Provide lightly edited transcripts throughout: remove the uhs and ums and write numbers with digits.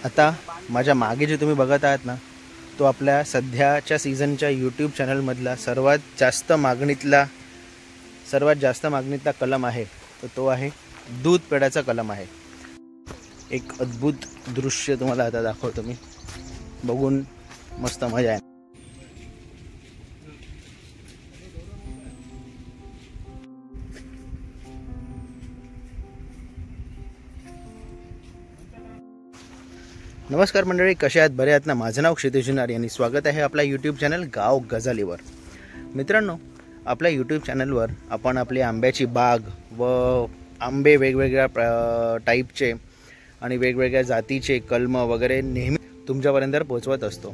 आता माझ्या मागे जे तुम्ही बघत आहात ना, तो आपल्या सध्याच्या सीझनच्या यूट्यूब चॅनलमधला सर्वात जास्त मागणीतला कलम आहे. तर तो आहे दूध पेढ्याचा कलम आहे. एक अद्भुत दृश्य तुम्हाला आता दाखवतो मी, बघून मस्त मजा आहे. नमस्कार मंडळी, कशा आहात? बरे आहात ना? माझं नाव क्षितिज जुनार आणि स्वागत आहे आपल्या यूट्यूब चॅनल गाव गजालीवर. मित्रांनो, आपल्या यूट्यूब चॅनलवर आपण आपली आंब्याची बाग व आंबे वेगवेगळ्या टाईपचे आणि वेगवेगळ्या जातीचे कलम वगैरे नेहमी तुमच्यापर्यंत पोहोचवत असतो.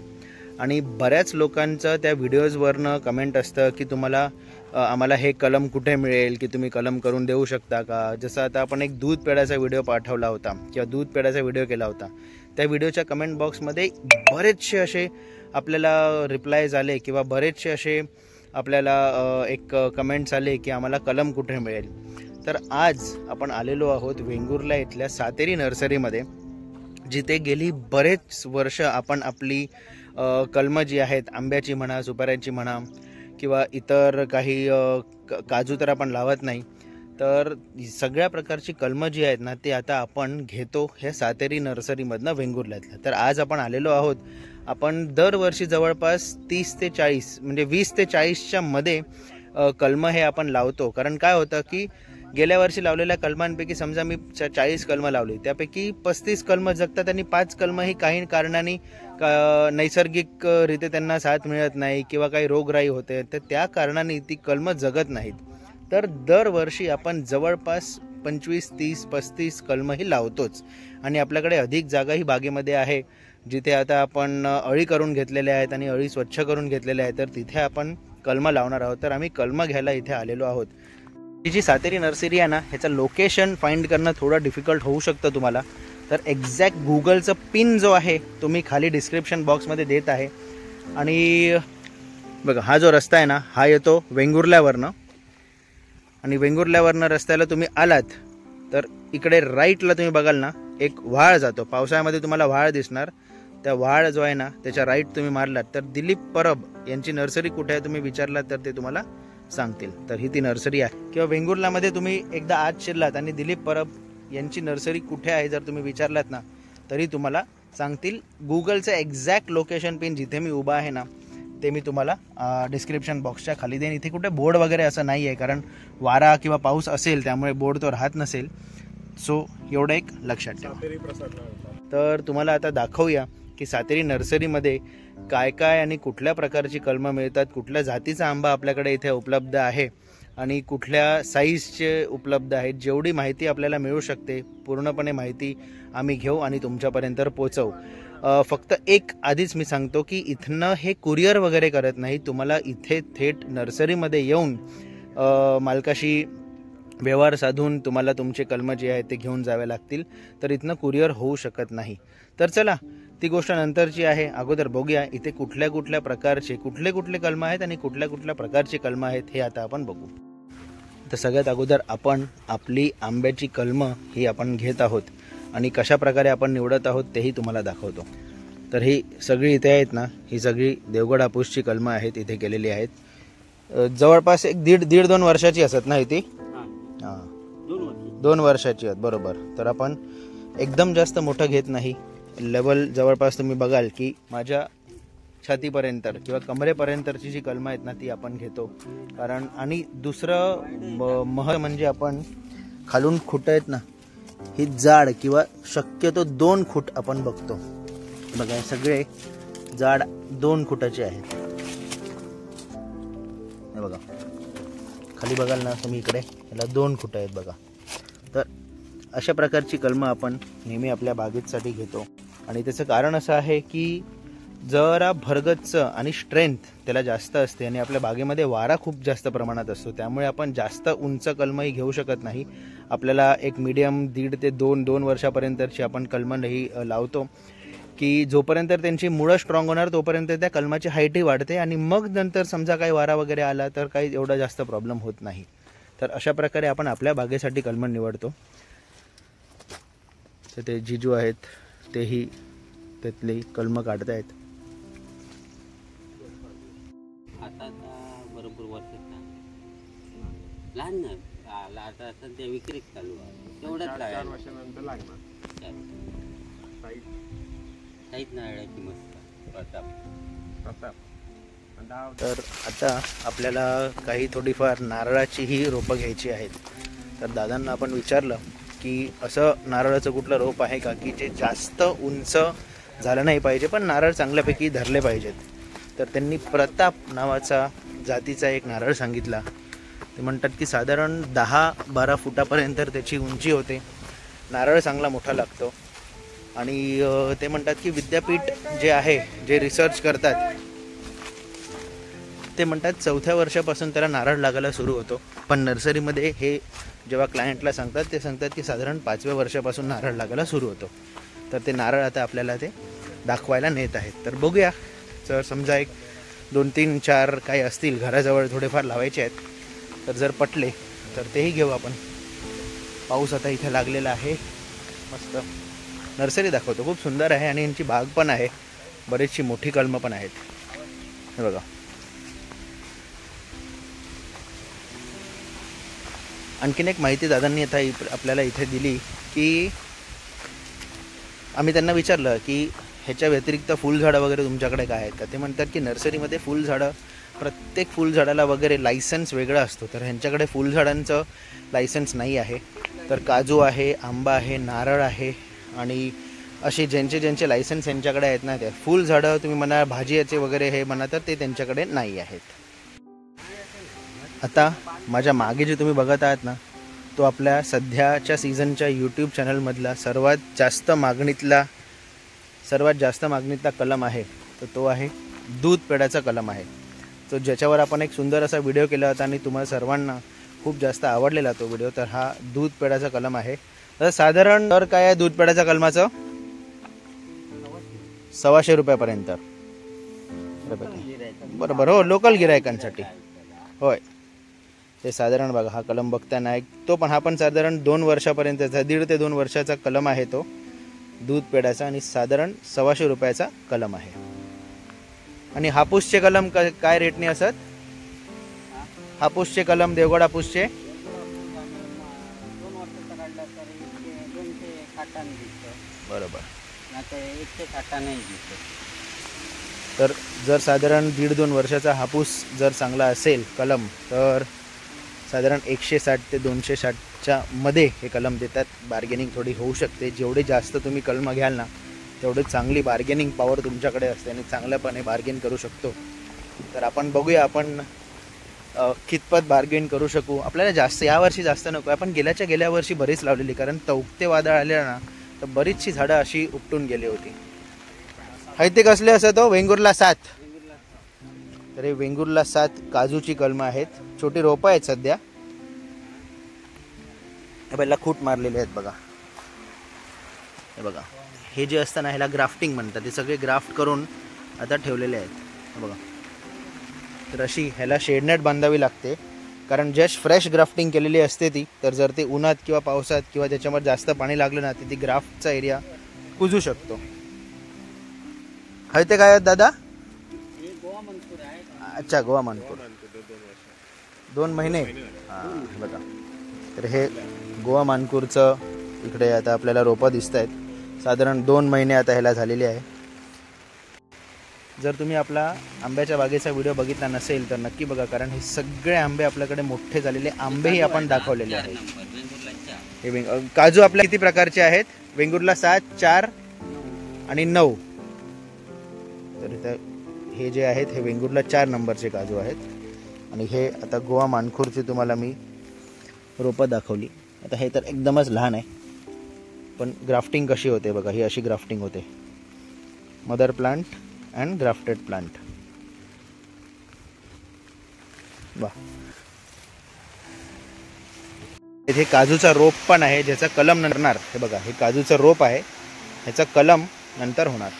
आणि बऱ्याच लोकांचं त्या व्हिडिओजवरनं कमेंट असतं की आम्हाला हे कलम कुठे मिळेल, की तुम्ही कलम करून देऊ शकता का. जसं आता आपण एक दूध पेढ्याचा व्हिडिओ पाठवला होता किंवा दूध पेढ्याचा व्हिडिओ केला होता, त्या व्हिडिओच्या कमेंट बॉक्समध्ये बरेचसे असे आपल्याला रिप्लायज आले किंवा बरेचसे असे आपल्याला एक कमेंट्स आले की आम्हाला कलम कुठे मिळेल. तर आज आपण आलेलो आहोत वेंगुर्ला इथल्या सातेरी नर्सरीमध्ये, जिथे गेली बरेच वर्ष आपण आपली कलमं जी आहेत, आंब्याची म्हणा, सुपाऱ्यांची म्हणा किंवा इतर काही काजू तर आपण लावत नाही, तर सगळ्या प्रकारची कलमं जी आहेत ना, ती आता आपण घेतो ह्या सातेरी नर्सरीमधनं वेंगुर्ल्यातल्या. तर आज आपण आलेलो आहोत. आपण दरवर्षी जवळपास 30 ते 40 म्हणजे 20 ते 40च्या मध्ये कलमं हे आपण लावतो. कारण काय होतं की गेल्या वर्षी लावलेल्या कलमांपैकी समजा मी 40 कलमं लावली, त्यापैकी 35 कलमं जगतात आणि 5 कलमं ही काही कारणाने नैसर्गिकरित्या त्यांना साथ मिळत नाही किंवा काही रोगराई होते, तर त्या कारणाने ती कलमं जगत नाहीत. तर दरवर्षी आपण जवळपास 25, 30, 35 कलमं ही लावतोच. आणि आपल्याकडे अधिक जागाही बागेमध्ये आहे, जिथे आता आपण अळी करून घेतलेल्या आहेत आणि अळी स्वच्छ करून घेतलेल्या आहेत. तर तिथे आपण कलमं लावणार आहोत. तर आम्ही कलमं घ्यायला इथे आलेलो आहोत. ही जी सातेरी नर्सरी आहे ना, ह्याचं लोकेशन फाइंड करणं थोडं डिफिकल्ट होऊ शकतं तुम्हाला. तर एक्झॅक्ट गुगलचं पिन जो आहे तो मी खाली डिस्क्रिप्शन बॉक्समध्ये देत आहे. आणि बघा, हा जो रस्ता आहे ना, हा येतो वेंगुर्ल्यावरनं. आणि वेंगुर्ल्यावरनं रस्त्याला तुम्ही आलात तर इकडे राईटला तुम्ही बघाल ना, एक व्हाळ जातो. पावसाळ्यामध्ये तुम्हाला व्हाळ दिसणार. त्या व्हाळ जो आहे ना, त्याच्या राईट तुम्ही मारलात तर दिलीप परब यांची नर्सरी कुठे आहे तुम्ही विचारलात तर ते तुम्हाला सांगतील. तर ही ती नर्सरी आहे. किंवा वेंगुर्ल्यामध्ये तुम्ही एकदा आत शिरलात आणि दिलीप परब यांची नर्सरी कुठे आहे जर तुम्ही विचारलात ना, तरी तुम्हाला सांगतील. गुगलचं एक्झॅक्ट लोकेशन पिन जिथे मी उभा आहे ना, ते मी तुम्हाला डिस्क्रिप्शन बॉक्सच्या खाली देईन. इथे कुठे बोर्ड वगैरे असं नाही आहे, कारण वारा किंवा पाऊस असेल त्यामुळे बोर्ड तो राहत नसेल. सो एवढं एक लक्षात ठेवा. तर तुम्हाला आता दाखवूया की सातेरी नर्सरीमध्ये काय काय आणि कुठल्या प्रकारची कलमं मिळतात, कुठल्या जातीचा आंबा आपल्याकडे इथे उपलब्ध आहे आणि कुठल्या साईजचे उपलब्ध आहेत. जेवढी माहिती आपल्याला मिळू शकते पूर्णपणे माहिती आम्ही घेऊ आणि तुमच्यापर्यंत पोहोचवू. फक्त एक आधीच मी सांगतो की इथनं हे कुरिअर वगैरे करत नाही. तुम्हाला इथे थेट नर्सरीमध्ये येऊन मालकाशी व्यवहार साधून तुम्हाला तुमचे कलमं जे आहेत ते घेऊन जावे लागतील. तर इथनं कुरिअर होऊ शकत नाही. तर चला, ती गोष्ट नंतरची आहे. अगोदर बघूया इथे कुठल्या कुठल्या प्रकारचे कुठले कलमं आहेत आणि कुठल्या प्रकारचे कलमं आहेत हे आता आपण बघू. तर सगळ्यात अगोदर आपण आपली आंब्याची कलमं ही आपण घेत आहोत आणि कशा प्रकारे आपण निवडत आहोत तेही तुम्हाला दाखवतो. तर ही सगळी इथे आहेत ना, ही सगळी देवगड हापूसची कलमं आहेत, इथे केलेली आहेत. जवळपास एक दीड 2 वर्षाची असत ना इथे. हां, 2 वर्षाची आहेत बरोबर. तर आपण एकदम जास्त मोठं घेत नाही. लेवल जवळपास तुम्ही बघाल की माझ्या छातीपर्यंत किंवा कमरेपर्यंतची जी कलमं आहेत ना, ती आपण घेतो. कारण आणि दुसरं म्हणजे आपण खालून खुटं आहेत ना, ही जाड किंवा शक्यतो 2 फूट आपण बघतो. बघा, सगळे जाड 2 फुटाचे आहेत. हे बघा, खाली बघाल ना तुम्ही इकडे, याला 2 फुटं आहेत बघा. तर अशा प्रकारची कलमं आपण नेहमी आपल्या बागेसाठी घेतो. आणि त्याचं कारण असं आहे की जरा भरगच्च आणि स्ट्रेंथ त्याला जास्त असते आणि आपल्या बागेमध्ये वारा खूप जास्त प्रमाणात असतो. त्यामुळे आपण जास्त उंच कलमंही घेऊ शकत नाही. आपल्याला एक मीडियम 1.5 ते 2 वर्षापर्यंतची आपण कलमंही लावतो की जोपर्यंत त्यांची मुळं स्ट्रॉंग होणार तोपर्यंत त्या कलमाची हाईटही वाढते आणि मग नंतर समजा काही वारा वगैरे आला तर काही एवढा जास्त प्रॉब्लेम होत नाही. तर अशा प्रकारे आपण आपल्या बागेसाठी कलमं निवडतो. तर ते जिजू आहेत तेही त्यातली कलमं काढतायत. आता बरोबर वर्षात लहान ना आता सध्या विक्री चालू आहे तेवढंच 4 वर्षानंतर लागणार. काहीच नारळाची मस्त प्रताप. तर आता आपल्याला काही थोडीफार नारळाचीही रोपं घ्यायची आहेत. तर दादांना आपण विचारलं की असं नारळाचं कुठलं रोप आहे का की जे जास्त उंच झालं नाही पाहिजे पण नारळ चांगल्यापैकी धरले पाहिजेत. तर त्यांनी प्रताप नावाचा जातीचा एक नारळ सांगितला. ते म्हणतात की साधारण 10-12 फुटापर्यंत त्याची उंची होते. नारळ चांगला मोठा लागतो. आणि ते म्हणतात की विद्यापीठ जे आहे जे रिसर्च करतात ते म्हणतात 4थ्या वर्षापासून त्याला नारळ लागायला सुरू होतो. पण नर्सरीमध्ये हे जेव्हा क्लायंटला सांगतात ते सांगतात की साधारण 5व्या वर्षापासून नारळ लागायला सुरू होतो. तर ते नारळ आता आपल्याला ते दाखवायला नेत आहेत. तर बघूया. जर समजा एक 2-3-4 काही असतील घराजवळ थोडेफार लावायचे आहेत तर जर पटले तर तेही घेऊ आपण. पाऊस आता इथे लागलेला आहे. मस्त नर्सरी दाखवतो. खूप सुंदर आहे आणि यांची बाग पण आहे. बरीचशी मोठी कलमं पण आहेत. हे बघा. आणखीन एक माहिती दादांनी आता आपल्याला इथे दिली की आम्ही त्यांना विचारलं की ह्याच्या व्यतिरिक्त फुलझाडं वगैरे तुमच्याकडे काय आहेत का. ते म्हणतात की नर्सरीमध्ये फुलझाडं प्रत्येक फुलझाडाला वगैरे लायसन्स वेगळा असतो. तर ह्यांच्याकडे फुलझाडांचं लायसन्स नाही आहे. तर काजू आहे, आंबा आहे, नारळ आहे आणि असे ज्यांचे लायसन्स यांच्याकडे आहेत ना, त्या फुलझाडं तुम्ही म्हणा भाजीचे वगैरे हे म्हणा तर ते त्यांच्याकडे नाही आहेत. आता माझ्या मागे जे तुम्ही बघत आहात ना तो आपल्या सध्याच्या सीझनच्या यूट्यूब चॅनलमधला सर्वात जास्त मागणीतला कलम आहे. तर तो आहे दूध पेड्याचा कलम आहे. तो ज्याच्यावर आपण एक सुंदर असा व्हिडिओ केला होता आणि तुम्हाला सर्वांना खूप जास्त आवडलेला तो व्हिडिओ. तर हा दूध पेड्याचा कलम आहे. तर साधारण दर काय आहे दूध पेड्याच्या कलमाचं? 125 रुपयापर्यंत. बरोबर. हो, लोकल गिरायकांसाठी. होय. ते साधारण बघा हा कलम बघताना तो पण हा पण साधारण 2 वर्षापर्यंतचा 1.5 ते 2 वर्षाचा कलम आहे तो दूध पेड्याचा आणि साधारण 125 रुपयाचा कलम आहे. आणि हापूसचे कलम काय रेटने असत? हापूसचे कलम देवगड हापूसचे 2 वर्षाचा काढला तर 260 दिसतं. बरोबर. आता 160 नाही दिसत. तर जर साधारण 1.5-2 वर्षाचा हापूस जर चांगला असेल कलम तर साधारण 160 ते 260च्या मध्ये हे कलम देतात. बार्गेनिंग थोडी होऊ शकते. जेवढे जास्त तुम्ही कलम घ्याल ना तेवढी चांगली बार्गेनिंग पॉवर तुमच्याकडे असते आणि चांगल्यापणे बार्गेन करू शकतो. तर आपण बघूया आपण कितपत बार्गेन करू शकू. आपल्याला जास्त यावर्षी जास्त नको आहे. आपण गेल्या वर्षी बरीच लावलेली कारण तौक्ते वादळ आले ना तर बरीचशी झाडं अशी उपटून गेली होती. ते कसले असं तो वेंगुर्ला 7. तर हे वेंगुर्ला 7 काजूची कलमं आहेत. छोटी रोपं आहेत सध्या. हे पहिला खूट मारलेले आहेत बघा. हे बघा हे जे असतं ना ह्याला ग्राफ्टिंग म्हणतात. ते सगळे ग्राफ्ट करून आता ठेवलेले आहेत. हे बघा. तर अशी ह्याला शेडनेट बांधावी लागते कारण जस्ट फ्रेश ग्राफ्टिंग केलेली असते ती. तर जर ते उन्हात किंवा पावसात किंवा त्याच्यामध्ये जास्त पाणी लागलं ना तर ती ग्राफ्टचा एरिया कुजू शकतो. ते काय आहेत दादा? अच्छा, गोवा मानपूर 2 महिने. हां बघा. तर हे गोवा मानपूरचं इकडे आता आपल्याला रोपं दिसत आहेत. साधारण 2 महिने आता ह्याला झालेली आहे. जर तुम्ही आपला आंब्याच्या बागेचा व्हिडिओ बघितला नसेल तर नक्की बघा कारण हे सगळे आंबे आपल्याकडे मोठे झालेले आंबेही आपण दाखवलेले आहेत. हे काजू आपल्या किती प्रकारचे आहेत? वेंगुर्ला 7, 4 आणि 9. तर इथं हे जे आहेत हे वेंगुर्ला 4 नंबरचे काजू आहेत आणि हे आता गोवा मानखुरची तुम्हाला मी रोपं दाखवली. आता हे तर एकदमच लहान आहे पण ग्राफ्टिंग कशी होते बघा. ही अशी ग्राफ्टिंग होते. Mother plant and grafted plant. वा. इथे काजूचा रोप पण आहे ज्याचा कलम नंतर. हे बघा हे काजूचं रोप आहे ह्याचा कलम नंतर होणार.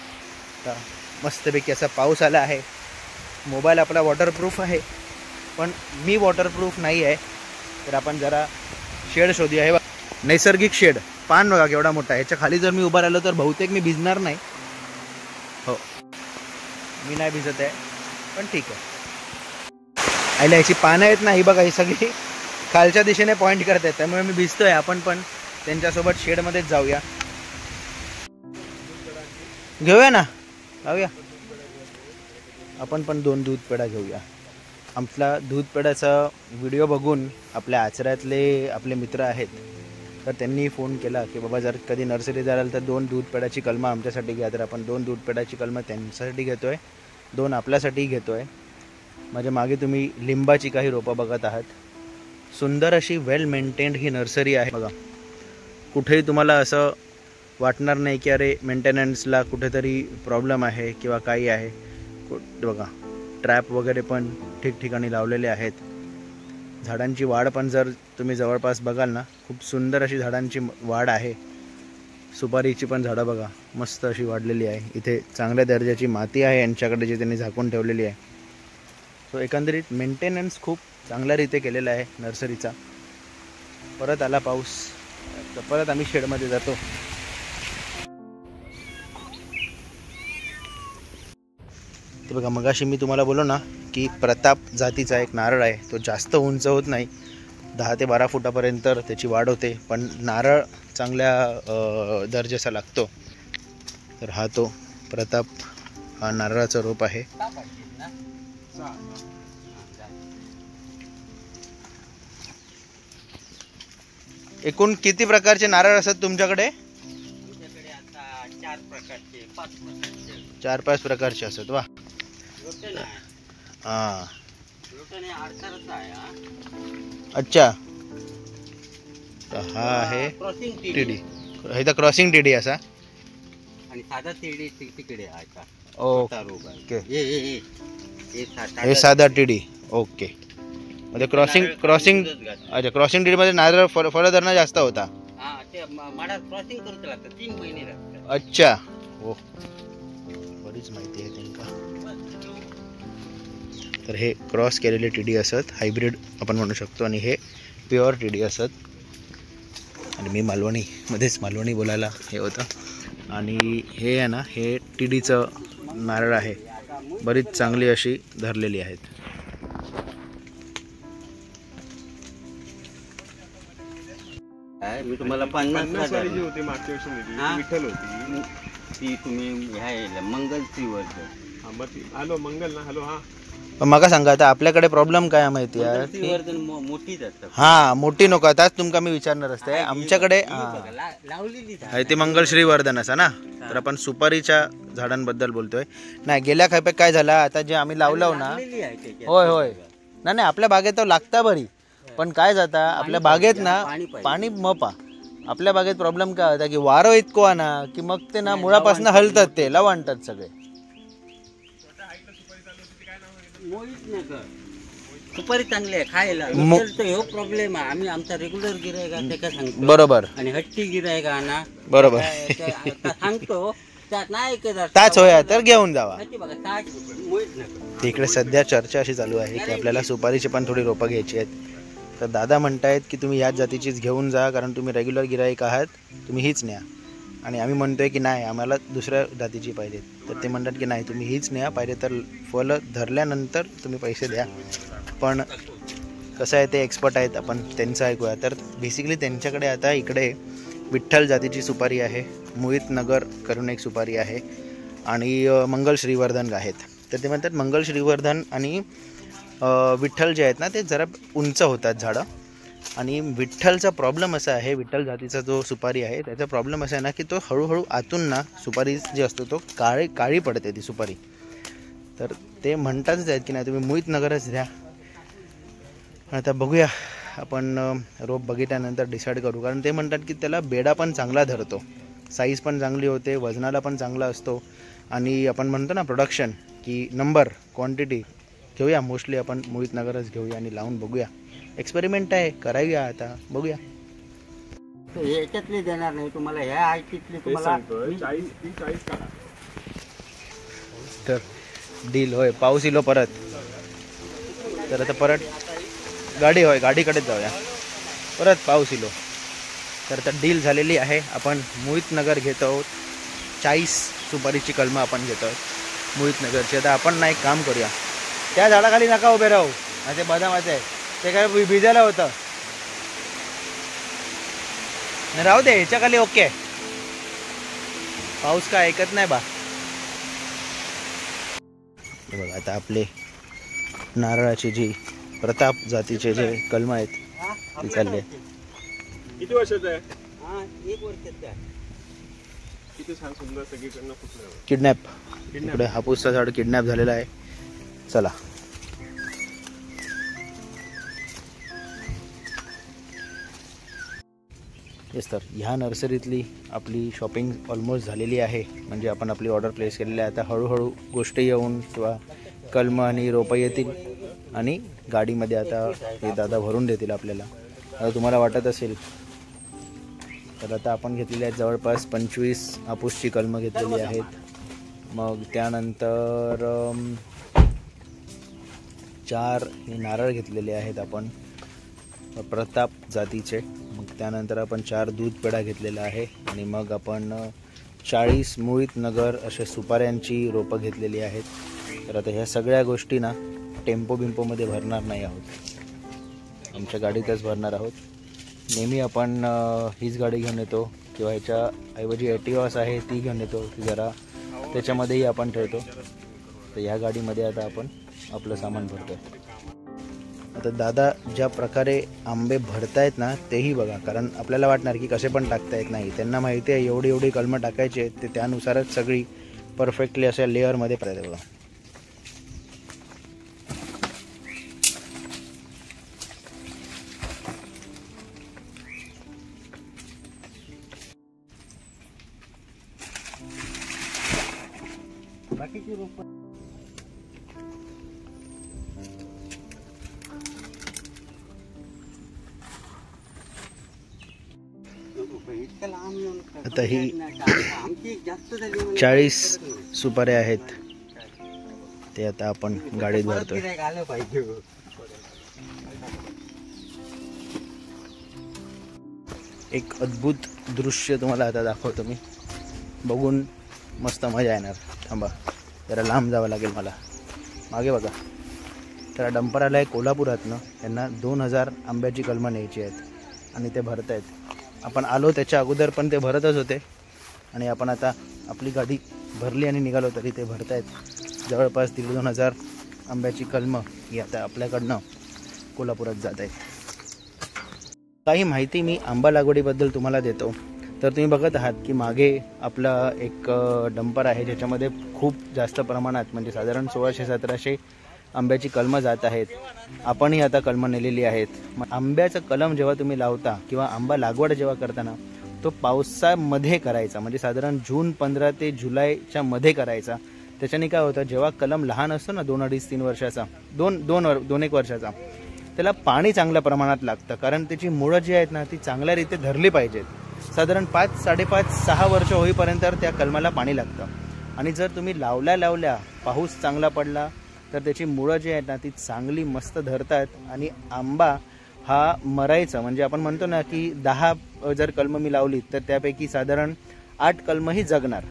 तर मस्तपैकी असा पाऊस आला आहे. मोबाईल आपला वॉटरप्रूफ आहे पण मी वॉटरप्रूफ नाही आहे. तर आपण जरा शेड शोधूया. हे नैसर्गिक शेड. पान बघा केवढा मोठा आहे. ह्याच्या खाली जर मी उभा राहिलो तर बहुतेक मी भिजणार नाही मी नाही भिजत आहे, पण ठीक आहे. आईला याची पानं आहेत ना, ही बघा, ही सगळी खालच्या दिशेने पॉईंट करत आहेत, त्यामुळे मी भिजतोय. आपण पण त्यांच्यासोबत शेडमध्येच जाऊया, घेऊया ना, जाऊया आपण पण 2 दूध पेढा घेऊया. आपला दूध पेढ्याचा व्हिडिओ बघून आपल्या आचऱ्यातले आपले मित्र आहेत, तर त्यांनी फोन केला की बाबा जर कधी नर्सरी जाल तर 2 दूध पेढ्याची कलमं आमच्यासाठी घ्या. तर आपण 2 दूध पेढ्याची कलमं त्यांच्यासाठी घेतो आहे, 2 आपल्यासाठी घेतो आहे. माझ्या मागे तुम्ही लिंबाची काही रोपं बघत आहात. सुंदर अशी वेल मेंटेन्ड ही नर्सरी आहे बघा. कुठेही तुम्हाला असं वाटणार नाही की अरे मेंटेनन्सला कुठेतरी प्रॉब्लेम आहे किंवा काही आहे. बघा, ट्रॅप वगैरे पण ठिकठिकाणी लावलेले आहेत. झाडांची वाढ पण जर तुम्ही जवळपास बघाल ना, खूप सुंदर अशी झाडांची वाढ आहे. सुपारीची पण झाडं बघा मस्त अशी वाढलेली आहे. इथे चांगल्या दर्जाची माती आहे यांच्याकडे, जी त्यांनी झाकून ठेवलेली आहे. सो एकंदरीत मेंटेनन्स खूप चांगल्या रीते केलेला आहे नर्सरीचा. परत आला पाऊस, तर परत आम्ही शेडमध्ये जातो. ते बघा, मगाशी मी तुम्हाला बोललो ना की प्रताप जातीचा एक नारळ आहे. तो जास्त उंच होत नाही, 10 ते 12 फुटापर्यंत त्याची वाढ होते, पण नारळ चांगल्या दर्जाचा लागतो. तर हा तो प्रताप हा नारळाचा रोप आहे. एकूण किती प्रकारचे नारळ असतात तुमच्याकडे? आता 4 प्रकारचे 5 प्रकारचे 4-5 प्रकारचे असतात. वा, हां, अच्छा. तर हा आहे टीडी, हे तर क्रॉसिंग टीडी असा, आणि साधा टीडी तिकडे आहे. ओके, हे साधा टीडी. ओके, म्हणजे क्रॉसिंग अच्छा, क्रॉसिंग टीडी मध्ये नारळ फळ धरणं जास्त होता. क्रॉसिंग करूच लागतं, 3 महिने लागतात. अच्छा, हो, बरीच माहिती आहे त्यांना. तर हे क्रॉस केलेले टीडी असत, हायब्रिड आपण म्हणू शकतो, आणि हे प्युअर टीडी असत. आणि मी मालवणी बोलायला हे होतं. आणि हे आहे ना, हे टीडीचं नारळ आहे, बरीच चांगली अशी धरलेली आहेत. मी तुम्हाला 50 जी होती मागच्या वर्षी विठ्ठल होती ती तुम्ही ह्या मंगल श्रीवर्धन. हॅलो मंगल ना, हॅलो. हा, पण मका सांगा आता आपल्याकडे प्रॉब्लेम काय माहिती आहे? श्रीवर्धन मोठी जातात. हा, मोठी नको, आताच तुमका मी विचारणार असते. आमच्याकडे लावलेली आहे ते मंगल श्रीवर्धन असा ना. तर आपण सुपारीच्या झाडांबद्दल बोलतोय. नाही, गेल्या खेपेक काय झाला, आता जे आम्ही लावलो ना, होय होय, नाही आपल्या बागेत तर लागता बरी, पण काय जाता आपल्या बागेत ना पाणी मपा. आपल्या बागेत प्रॉब्लेम काय होता की वारं इतकं आहे ना की मग ते ना मुळापासून हलतात, ते लावणतात सगळे. सुपारी चांगली आहे खायला, हो प्रॉब्लेम आहे. आम्ही आमचा रेग्युलर गिरायक ते काय सांगतो, बरोबर, आणि हट्टी गिरायक ना, बरोबर सांगतो त्यात नाही ताच होया तर घेऊन जावा. बघा इकडे सध्या चर्चा अशी चालू आहे की आपल्याला सुपारीची पण थोडी रोपं घ्यायची आहेत. तर दादा म्हणतायत की तुम्ही याच जातीचीच घेऊन जा, कारण तुम्ही रेग्युलर गिराईक आहात, तुम्ही हीच न्या. आणि आम्ही म्हणतोय की नाही, आम्हाला दुसऱ्या जातीची पाहिजे. तर ते म्हणतात की नाही, तुम्ही हीच न्या, पाहिजे तर फळं धरल्यानंतर तुम्ही पैसे द्या. पण कसं आहे, ते एक्सपर्ट आहेत, आपण त्यांचं ऐकूया. तर बेसिकली त्यांच्याकडे आता इकडे विठ्ठल जातीची सुपारी आहे, मोहित नगर करून एक सुपारी आहे, आणि मंगल श्रीवर्धन आहेत. तर ते म्हणतात मंगल श्रीवर्धन आणि विठ्ठल जे आहेत ना, ते जरा उंच होतात झाडं. आणि विठ्ठलचा प्रॉब्लेम असा आहे, विठ्ठल जातीचा जो सुपारी आहे त्याचा प्रॉब्लेम असा आहे ना की तो हळूहळू आतून ना सुपारी जी असतो तो काळी पडते ती सुपारी. तर ते म्हणतातच आहेत की नाही, तुम्ही मोहित नगरच द्या. आता बघूया, आपण रोप बघितल्यानंतर डिसाईड करू, कारण ते म्हणतात की त्याला बेडा पण चांगला धरतो, साईज पण चांगली होते, वजनाला पण चांगला असतो, आणि आपण म्हणतो ना प्रोडक्शन की नंबर क्वांटिटी घेऊया. मोस्टली आपण मोहित नगरच घेऊया आणि लावून बघूया. एक्सपेरिमेंट आहे, करायला आता बघूया. याच्यातली देणार नाही तुम्हाला, ह्या आयटीतली तुम्हाला 40 काढा. तर डील होय, पाऊस इलो परत. तर आता परत गाडी होय, गाडीकडेच जाऊया, परत पाऊस इलो. तर आता डील झालेली आहे. आपण मोहित नगर घेत आहोत, 40 सुपारीची कलमं आपण घेत आहोत. मोहित नगरची. आता आपण ना एक काम करूया, त्या झाडाखाली नका उभे राहू, ते बदामाचे आहे ते काय भिजायला होतं, राहू दे ह्याच्या खाली. ओके, पाऊस काय ऐकत नाही बा. बघा आता आपले नारळाची जी प्रताप जातीचे जे कलम आहेत ते चालले. किती वर्षाचं आहे? 1 वर्षाचा आहे. किती छान सुंदर सगळीकडनं फुटलं. किडनॅप, इकडे हापूसचा झाड किडनॅप झालेला आहे. चला येस, तर ह्या नर्सरीतली आपली शॉपिंग ऑलमोस्ट झालेली आहे. म्हणजे आपण आपली ऑर्डर प्लेस केलेली आहे. आता हळूहळू गोष्टी येऊन किंवा कलम आणि रोपं येतील आणि गाडीमध्ये आता हे दादा भरून देतील आपल्याला. आता तुम्हाला वाटत असेल तर आता आपण घेतलेली आहेत जवळपास 25 हापूसची कलमं घेतलेली आहेत. मग त्यानंतर 4 हे नारळ घेतलेले आहेत आपण प्रताप जातीचे. मग त्यानंतर आपण 4 दूध पेढा घेतलेला आहे आणि मग आपण 40 मोहित नगर अशा सुपाऱ्यांची रोपं घेतलेली आहेत. तर आता ह्या सगळ्या गोष्टी ना टेम्पो बिम्पोमध्ये भरणार नाही आहोत, आमच्या गाडीतच भरणार आहोत. नेहमी आपण हीच गाडी घेऊन येतो किंवा ह्याच्याऐवजी एटिओस आहे ती घेऊन येतो, ती जरा त्याच्यामध्येही आपण ठेवतो. तर ह्या गाडीमध्ये आता आपण आपलं सामान भरतो. आता दादा ज्या प्रकारे आंबे भरतायत ना तेही बघा, कारण आपल्याला वाटणार की कसे पण टाकता येत नाही. त्यांना माहिती आहे एवढी एवढी कलमं टाकायची आहेत, ते त्यानुसारच सगळी परफेक्टली अशा लेअरमध्ये पाहिजे बघा. बाकीची रोपं आता ही 40 सुपाऱ्या आहेत, ते आता आपण गाडीत भरतोय. एक अद्भुत दृश्य तुम्हाला आता दाखवतो मी, बघून मस्त मजा येणार. थांबा जरा लांब जावं लागेल मला. मागे बघा, त्याला डंपर आला आहे कोल्हापुरातनं, त्यांना 2000 आंब्याची कलमं न्यायची आहेत आणि ते भरत आहेत. आपण आलो त्याच्या अगोदर पण ते भरतच होते आणि आपण आता आपली गाडी भरली आणि निघालो तरी ते भरत आहेत. जवळपास 1500 आंब्याची कलमं ही आता आपल्याकडनं कोल्हापुरात जात आहेत. काही माहिती मी आंबा लागवडीबद्दल तुम्हाला देतो. तर तुम्ही बघत आहात की मागे आपला एक डंपर आहे ज्याच्यामध्ये खूप जास्त प्रमाणात म्हणजे साधारण 1600-1700 आंब्याची कलमं जात आहेत. आपणही आता कलमं नेलेली आहेत. मग आंब्याचं कलम जेव्हा तुम्ही लावता किंवा आंबा लागवड जेव्हा करताना तो पावसामध्ये करायचा, म्हणजे साधारण जून 15 ते जुलैच्या मध्ये करायचा. त्याच्याने काय होतं, जेव्हा कलम लहान असतो ना 2-2.5-3 वर्षाचा 2-1 वर्षाचा, त्याला पाणी चांगल्या प्रमाणात लागतं, कारण त्याची मुळं जी आहेत ना ती चांगल्यारीते धरली पाहिजेत. साधारण 5-5.5-6 वर्ष होईपर्यंत त्या कलमाला पाणी लागतं. आणि जर तुम्ही लावल्या पाऊस चांगला पडला तर त्याची मुळं जी आहेत ना ती चांगली मस्त धरतात आणि आंबा हा मरायचा, म्हणजे आपण म्हणतो ना की 10 जर कलमं मी लावली तर त्यापैकी साधारण 8 कलमंही जगणार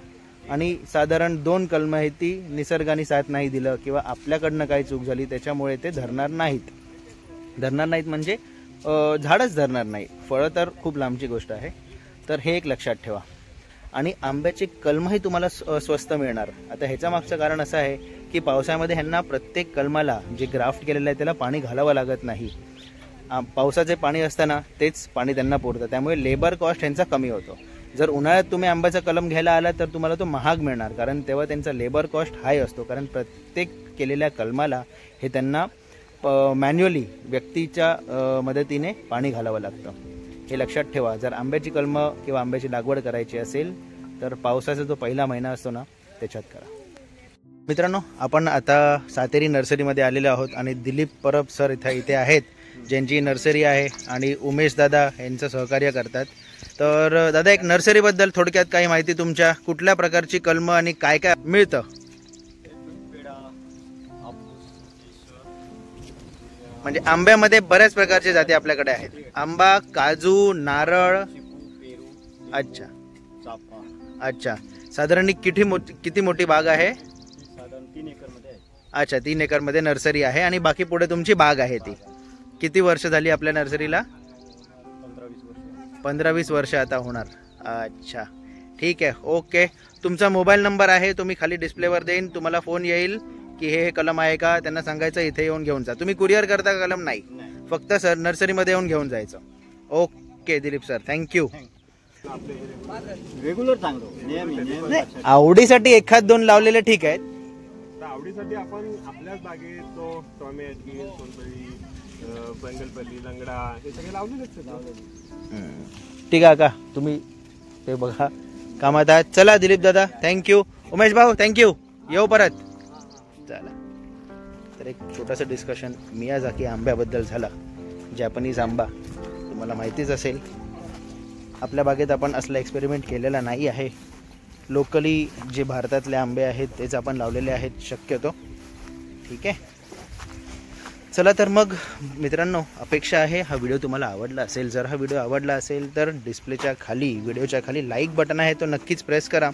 आणि साधारण 2 कलमं आहेत ती निसर्गाने साथ नाही दिलं किंवा आपल्याकडनं काही चूक झाली त्याच्यामुळे ते धरणार नाहीत म्हणजे झाडच धरणार नाही. फळं तर खूप लांबची गोष्ट आहे. तर हे एक लक्षात ठेवा. आणि आंब्याची कलमंही तुम्हाला स्वस्त मिळणार. आता ह्याच्या मागचं कारण असं आहे की पावसामध्ये ह्यांना प्रत्येक कलमाला जे ग्राफ्ट केलेलं आहे त्याला पाणी घालावं लागत नाही. पावसाचे पाणी असताना तेच पाणी त्यांना पुरतं, त्यामुळे लेबर कॉस्ट ह्यांचा कमी होतो. जर उन्हाळ्यात तुम्ही आंब्याचा कलम घ्यायला आला तर तुम्हाला तो महाग मिळणार, कारण तेव्हा त्यांचा लेबर कॉस्ट हाय असतो, कारण प्रत्येक केलेल्या कलमाला हे त्यांना मॅन्युअली व्यक्तीच्या मदतीने पाणी घालावं लागतं. हे लक्षात ठेवा. जर आंब्याची कलमं किंवा आंब्याची लागवड करायची असेल तर पावसाचा जो पहिला महिना असतो ना त्याच्यात करा. मित्रांनो, आपण आता सातेरी नर्सरीमध्ये आलेलो आहोत आणि दिलीप परब सर इथे आहेत ज्यांची नर्सरी आहे आणि उमेश दादा यांचं सहकार्य करतात. तर दादा, एक नर्सरीबद्दल थोडक्यात काही माहिती, तुमच्या कुठल्या प्रकारची कलमं आणि काय काय मिळतं? म्हणजे आंब्यामध्ये बऱ्याच प्रकारचे जाती आपल्याकडे आहेत. आंबा, काजू, नारळ. अच्छा अच्छा. साधारण किती मोठी बाग आहे? 3 एकरमध्ये आहे. अच्छा, 3 एकरमध्ये नर्सरी आहे आणि बाकी पुढे तुमची बाग आहे ती. किती वर्ष झाली आपल्या नर्सरीला? 15-20 वर्ष आता होणार. अच्छा, ठीक आहे, ओके. तुमचा मोबाईल नंबर आहे, तुम्ही खाली डिस्प्लेवर देईन. तुम्हाला फोन येईल की हे कलम आहे का, त्यांना सांगायचं इथे येऊन घेऊन जा. तुम्ही कुरिअर करता का कलम? नाही, फक्त सर नर्सरीमध्ये येऊन घेऊन जायचं. Okay Dilip sir, thank you. Regular चांगलं आवडीसाठी 1-2 लावलेले ठीक आहेत. तर आवडीसाठी आपण आपल्याच बागेत तो टॉमॅट, गिल, सोनपरी, बंगलपल्ली, लंगडा हे सगळे लावलेलेच आहेत. ठीक आहे का, तुम्ही ते बघा कामात आहात. चला दिलीप दादा, थँक्यू. उमेश भाऊ, थँक्यू. येऊ परत. चला, तर एक छोटंसं डिस्कशन मियाझाकी आंब्याबद्दल झाला. जॅपनीज आंबा तुम्हाला माहितीच असेल. आपल्या बागेत आपण असला एक्सपेरिमेंट केलेला नाही आहे. लोकली जे भारतातले आंबे आहेत तेच आपण लावलेले आहेत शक्यतो. ठीक आहे, चला तर मग मित्रांनो, अपेक्षा आहे हा व्हिडिओ तुम्हाला आवडला असेल. जर हा व्हिडिओ आवडला असेल तर डिस्प्लेच्या खाली, व्हिडिओच्या खाली लाईक बटन आहे तो नक्कीच प्रेस करा.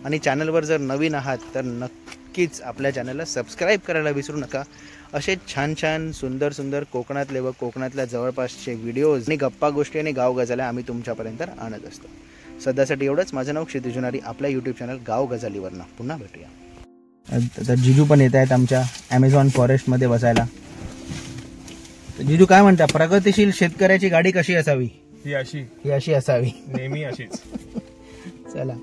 आणि चॅनलवर जर नवीन आहात तर नक्कीच आपल्या चॅनलला सबस्क्राईब करायला विसरू नका. असे छान छान सुंदर सुंदर कोकणातले व कोकणातल्या जवळपासचे व्हिडिओज आणि गप्पा गोष्टी आणि गाव गजाल्या आम्ही तुमच्यापर्यंत आणत असतो. सध्यासाठी एवढंच. माझं नाव क्षितिज जुनारी, आपल्या यूट्यूब चॅनल गाव गजालीवरनं. पुन्हा भेटूया. आता जिजू पण येत आहेत आमच्या ॲमेझॉन फॉरेस्टमध्ये बसायला. जिजू काय म्हणता, प्रगतिशील शेतकऱ्याची गाडी कशी असावी? ही अशी असावी नेहमी अशीच. चला.